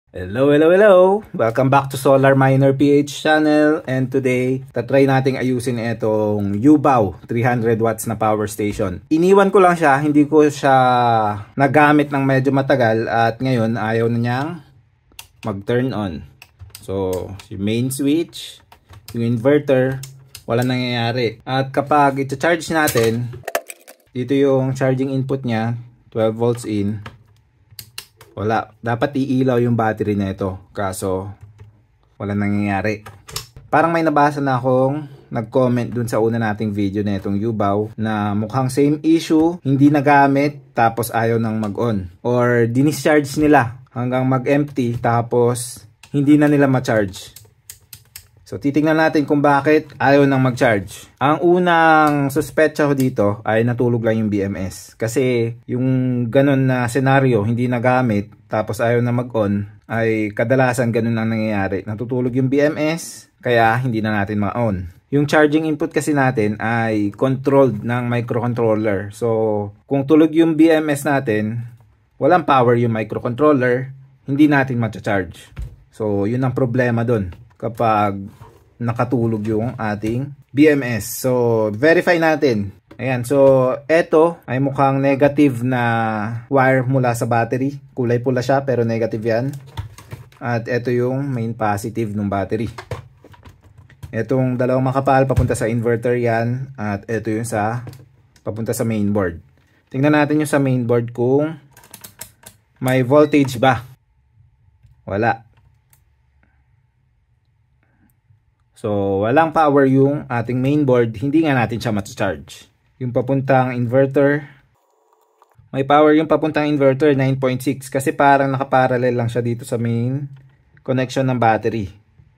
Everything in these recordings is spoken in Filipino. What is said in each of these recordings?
Hello, hello, hello! Welcome back to Solar Miner PH channel, and today, tatry nating ayusin itong Yubao 300 watts na power station. Iniwan ko lang siya, hindi ko siya nagamit ng medyo matagal at ngayon ayaw na niyang mag-turn on. So, yung main switch, yung inverter, wala nangyayari. At kapag ita-charge natin, dito yung charging input niya, 12 volts in. Wala. Dapat iilaw yung battery na ito. Kaso, wala nangyayari. Parang may nabasa na akong nag-comment dun sa una nating video na itong Yubao na mukhang same issue, hindi nagamit, tapos ayaw nang mag-on. Or dinischarge nila hanggang mag-empty, tapos hindi na nila ma-charge. So, titingnan natin kung bakit ayaw nang mag-charge. Ang unang suspetsa ko dito ay natulog lang yung BMS. Kasi yung ganun na senaryo, hindi nagamit, tapos ayaw na mag-on, ay kadalasan ganun ang nangyayari. Natutulog yung BMS, kaya hindi na natin ma-on. Yung charging input kasi natin ay controlled ng microcontroller. So, kung tulog yung BMS natin, walang power yung microcontroller, hindi natin ma-charge. So, yun ang problema dun kapag nakatulog yung ating BMS. So, verify natin. Ayan, so eto ay mukhang negative na wire mula sa battery. Kulay pula siya pero negative yan. At eto yung main positive ng battery. Etong dalawang makapal papunta sa inverter yan. At eto yung papunta sa mainboard. Tingnan natin yung sa mainboard kung may voltage ba. Wala. So, walang power yung ating mainboard, hindi nga natin siya ma-charge. Yung papuntang inverter, may power yung papuntang inverter, 9.6, kasi parang nakaparallel lang siya dito sa main connection ng battery.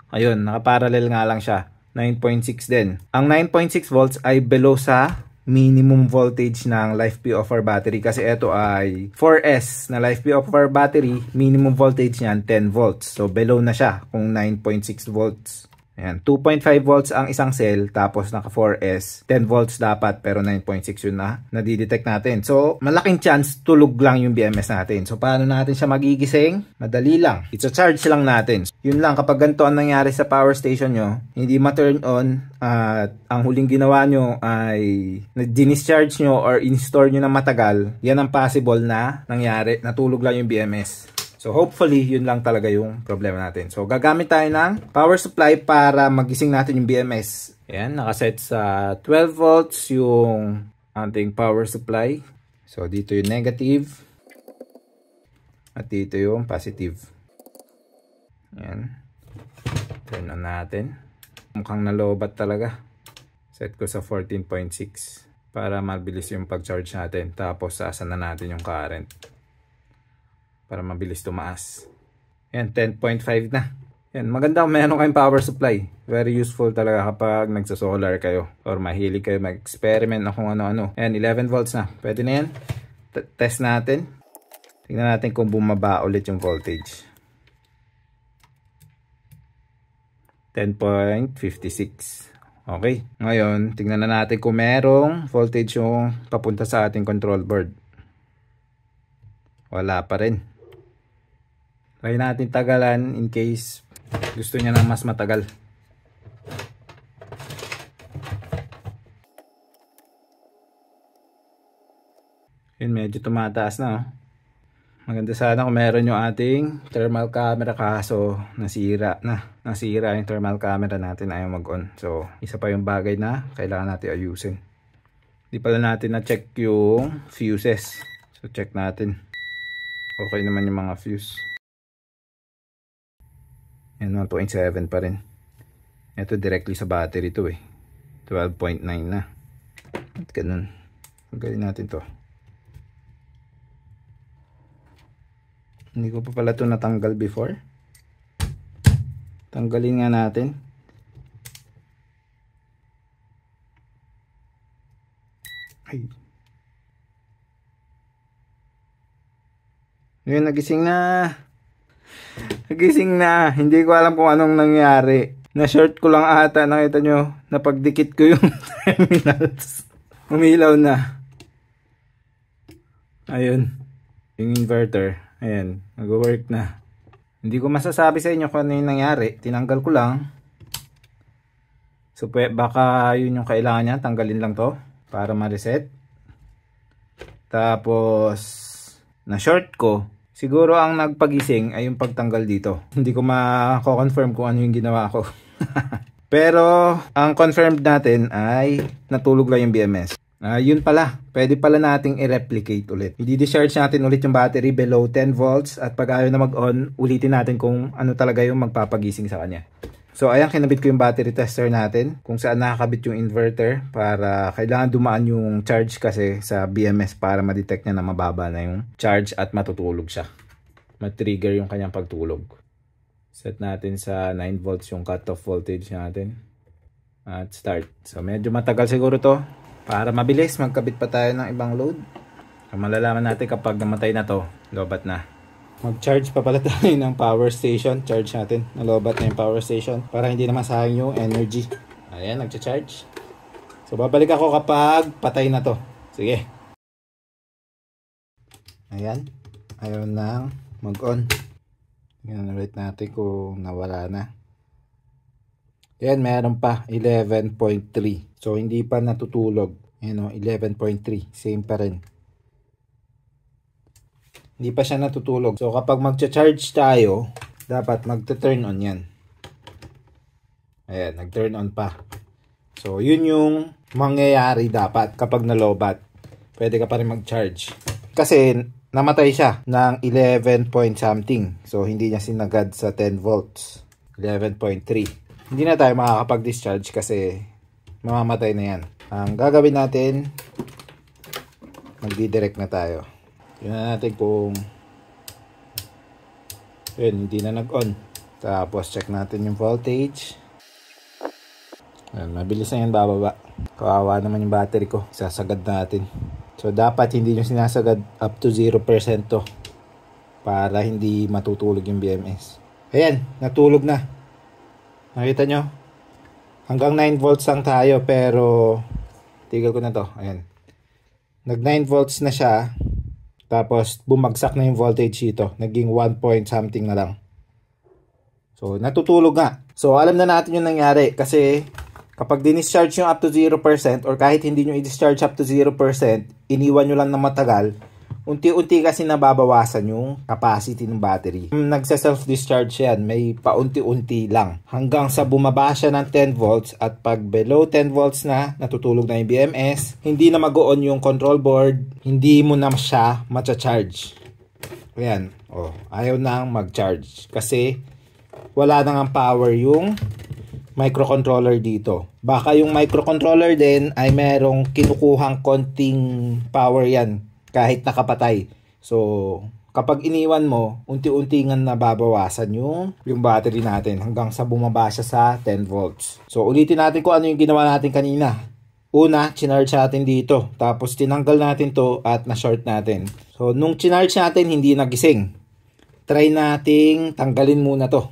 Ayun, nakaparallel nga lang siya, 9.6 din. Ang 9.6 volts ay below sa minimum voltage ng LiFePO of our battery, kasi ito ay 4S na LiFePO of our battery, minimum voltage niyan 10 volts. So, below na siya kung 9.6 volts. Ayan, 2.5 volts ang isang cell, tapos naka 4S, 10 volts dapat, pero 9.6 yun na nadidetect natin. So, malaking chance tulog lang yung BMS natin. So, paano natin siya magigising? Madali lang. I-charge lang natin. Yun lang, kapag ganito ang nangyari sa power station nyo, hindi ma-turn on, at ang huling ginawa nyo ay dinischarge nyo or in-store nyo na matagal, yan ang possible na nangyari, natulog lang yung BMS. So, hopefully, yun lang talaga yung problema natin. So, gagamit tayo ng power supply para magising natin yung BMS. Ayan, nakaset sa 12 volts yung ating power supply. So, dito yung negative. At dito yung positive. Ayan. Turn on natin. Mukhang nalobat talaga. Set ko sa 14.6 para mabilis yung pag-charge natin. Tapos, saasan na natin yung current para mabilis tumaas. Yan, 10.5 na. Yan, maganda kung meron kayong power supply. Very useful talaga kapag nagsa-solar kayo or mahilig kayo mag-experiment na kung ano-ano. Yan, 11 volts na. Pwede na yan. Test natin. Tingnan natin kung bumaba ulit yung voltage. 10.56. Okay. Ngayon, tingnan na natin kung merong voltage yung papunta sa ating control board. Wala pa rin. Try natin tagalan in case gusto niya ng mas matagal. Yun, medyo tumataas na. Oh. Maganda sana kung meron yung ating thermal camera, kaso nasira na. Nasira yung thermal camera natin, ayaw mag-on. So, isa pa yung bagay na kailangan natin ayusin. Di pala natin na-check yung fuses. So, check natin. Okay naman yung mga fuse. Yan, 1.7 pa rin. Ito directly sa battery to eh. 12.9 na. At ganun. Tanggalin natin to. Hindi ko pa pala to natanggal before. Tanggalin nga natin. Ay. Ngayon, nagising na. Nagising na. Hindi ko alam kung anong nangyari. Na-short ko lang ata. Nakita nyo, napagdikit ko yung terminals. Umilaw na. Ayun. Yung inverter. Ayan. Nag-work na. Hindi ko masasabi sa inyo kung ano yung nangyari. Tinanggal ko lang. So baka yun yung kailangan niya. Tanggalin lang to para ma-reset. Tapos na-short ko. Siguro ang nagpagising ay yung pagtanggal dito. Hindi ko ma-confirm kung ano yung ginawa ko. Pero ang confirmed natin ay natulog lang yung BMS. Yun pala, pwede pala nating i-replicate ulit. I-discharge natin ulit yung battery below 10 volts at pag ayaw na mag-on, ulitin natin kung ano talaga yung magpapagising sa kanya. So ayan, kinabit ko yung battery tester natin kung saan nakakabit yung inverter para kailangan dumaan yung charge kasi sa BMS para ma-detect niya na mababa na yung charge at matutulog siya. Ma-trigger yung kanyang pagtulog. Set natin sa 9 volts yung cutoff voltage natin. At start. So medyo matagal siguro to. Para mabilis, magkabit pa tayo ng ibang load. So, malalaman natin kapag namatay na to, lobat na. Mag-charge pa pala tayo ng power station. Charge natin. Nalobat na yung power station. Para hindi naman sayang yung energy. Ayan, nagcha-charge. So, babalik ako kapag patay na to. Sige. Ayan. Ayaw nang mag-on. Tingnan ulit natin kung nawala na. Ayan, meron pa. 11.3. So, hindi pa natutulog. Ayan o, 11.3. Same pa rin. Hindi pa siya natutulog. So, kapag magcha-charge tayo, dapat magta-turn on yan. Ayan, nag-turn on pa. So, yun yung mangyayari dapat kapag nalobat. Pwede ka pa rin mag-charge. Kasi, namatay siya ng 11 point something. So, hindi niya sinagad sa 10 volts. 11.3. Hindi na tayo makakapag-discharge kasi mamamatay na yan. Ang gagawin natin, magdidirect na tayo. Yun na natin kung yun, hindi na nag-on. Tapos check natin yung voltage. Ayan, mabilis na yan bababa. Kawawa naman yung battery ko. Sasagad natin. So dapat hindi nyo sinasagad up to 0% to. Para hindi matutulog yung BMS. Ayan, natulog na. Nakita nyo? Hanggang 9 volts lang tayo pero tigil ko na to. Ayan. Nag 9 volts na siya. Tapos bumagsak na yung voltage dito. Naging 1 point something na lang. So natutulog nga. So alam na natin yung nangyari. Kasi kapag discharge yung up to 0% or kahit hindi nyo i-discharge up to 0%, iniwan nyo lang na matagal, unti-unti kasi nababawasan yung capacity ng battery. Nagsa-self-discharge yan, may paunti-unti lang. Hanggang sa bumaba siya ng 10 volts at pag below 10 volts na, natutulog na yung BMS, hindi na mag-on yung control board, hindi mo na siya matcha-charge. Ayan, oh, ayaw nang mag-charge kasi wala nang power yung microcontroller dito. Baka yung microcontroller din ay merong kinukuhang konting power yan kahit nakapatay. So, kapag iniwan mo, unti-unti nga nababawasan yung battery natin hanggang sa bumaba siya sa 10 volts. So, ulitin natin kung ano yung ginawa natin kanina. Una, chinarge natin dito. Tapos, tinanggal natin to at na-short natin. So, nung chinarge natin, hindi nagising. Try nating tanggalin muna to.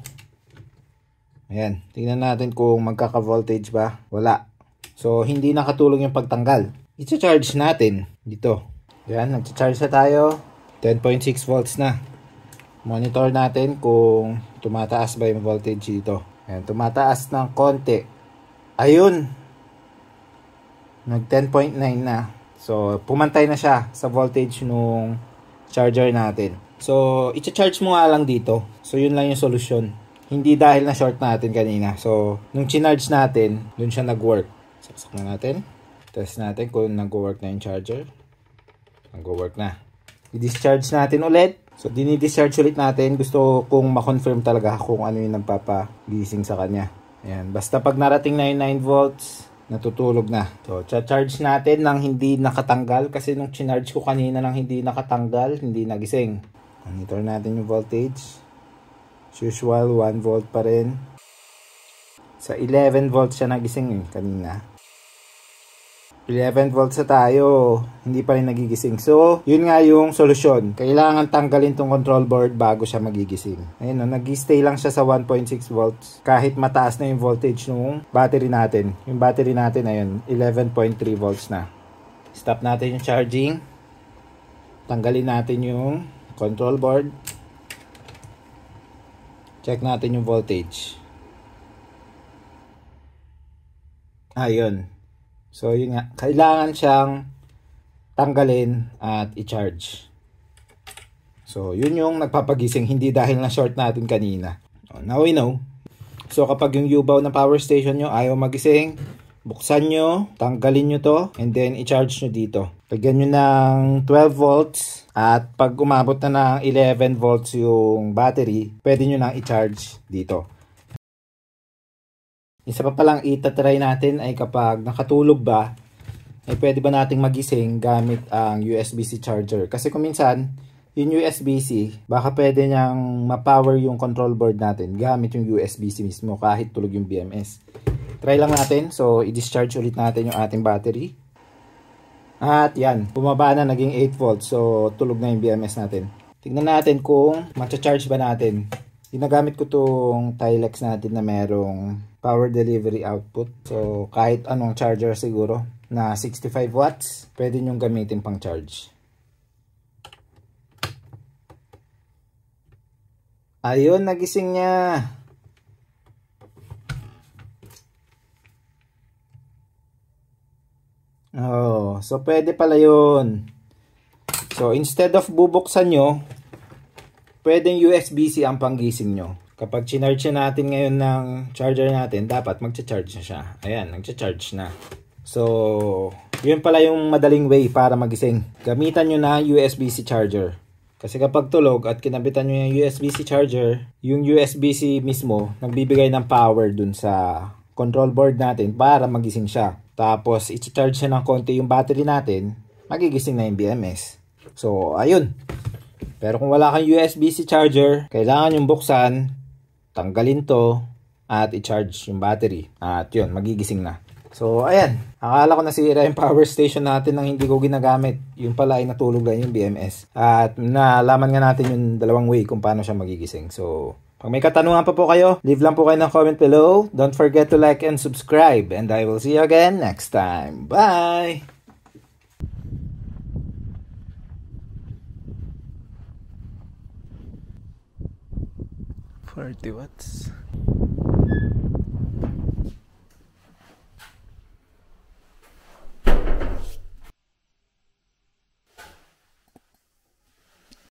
Ayan, tingnan natin kung magkaka-voltage ba. Wala. So, hindi nakatulong yung pagtanggal. I-charge natin dito. Ayan, nag-charge na tayo. 10.6 volts na. Monitor natin kung tumataas ba yung voltage dito. Ayan, tumataas ng konti. Ayun. Nag 10.9 na. So, pumantay na siya sa voltage nung charger natin. So, i-charge mo nga lang dito. So, yun lang yung solusyon. Hindi dahil na short natin kanina. So, nung chinarge natin, dun siya nag-work. Saksak na natin. Test natin kung nag-work na yung charger. Nag-work na. I-discharge natin ulit. So, dini-discharge ulit natin. Gusto kong ma-confirm talaga kung ano yung nagpapagising sa kanya. Ayan. Basta pag narating na yung 9 volts, natutulog na. So, charge natin nang hindi nakatanggal. Kasi nung chinarge ko kanina nang hindi nakatanggal, hindi nagising. Monitor natin yung voltage. As usual, 1 volt pa rin. Sa 11 volts siya nagising kanina. 11 volts na tayo, hindi pa rin nagigising. So, yun nga yung solusyon. Kailangan tanggalin tong control board bago siya magigising. Ayun, nag-stay lang siya sa 1.6 volts. Kahit mataas na yung voltage ng battery natin. Yung battery natin, ayun, 11.3 volts na. Stop natin yung charging. Tanggalin natin yung control board. Check natin yung voltage. Ayun. So, yun nga. Kailangan siyang tanggalin at i-charge. So, yun yung nagpapagising. Hindi dahil na short natin kanina. Now we know. So, kapag yung U-bow ng power station nyo ayaw magising, buksan nyo, tanggalin nyo to, and then i-charge nyo dito. Lagyan nyo ng 12 volts. At pag umabot na ng 11 volts yung battery, pwede nyo nang i-charge dito. Isa pa palang itatry natin ay kapag nakatulog ba, ay pwede ba nating magising gamit ang USB-C charger. Kasi kung minsan, yung USB-C, baka pwede niyang ma-power yung control board natin gamit yung USB-C mismo kahit tulog yung BMS. Try lang natin. So, i-discharge ulit natin yung ating battery. At yan, bumaba na, naging 8 volts. So, tulog na yung BMS natin. Tignan natin kung matcha-charge ba natin. Ginagamit ko tong Tilex natin na merong power delivery output. So, kahit anong charger siguro na 65 watts, pwede nyong gamitin pang charge. Ayun, nagising niya. Oh, so pwede pala yun. So, instead of bubuksan nyo, pwedeng USB-C ang panggising nyo. Kapag chinarge natin ngayon ng charger natin, dapat magcha-charge na siya. Ayan, nagcha-charge na. So, yun pala yung madaling way para magising. Gamitan nyo na USB-C charger. Kasi kapag tulog at kinabitan nyo yung USB-C charger, yung USB-C mismo, nagbibigay ng power dun sa control board natin para magising siya. Tapos, i-charge siya ng konti yung battery natin, magigising na yung BMS. So, ayun. Pero kung wala kang USB-C charger, kailangan yung buksan, tanggalin to, at i-charge yung battery. At yun, magigising na. So, ayan. Akala ko nasira yung power station natin nang hindi ko ginagamit. Yung pala ay natulog lang yung BMS. At nalaman nga natin yung dalawang way kung paano siya magigising. So, pag may katanungan pa po kayo, leave lang po kayo ng comment below. Don't forget to like and subscribe. And I will see you again next time. Bye! 40 watts.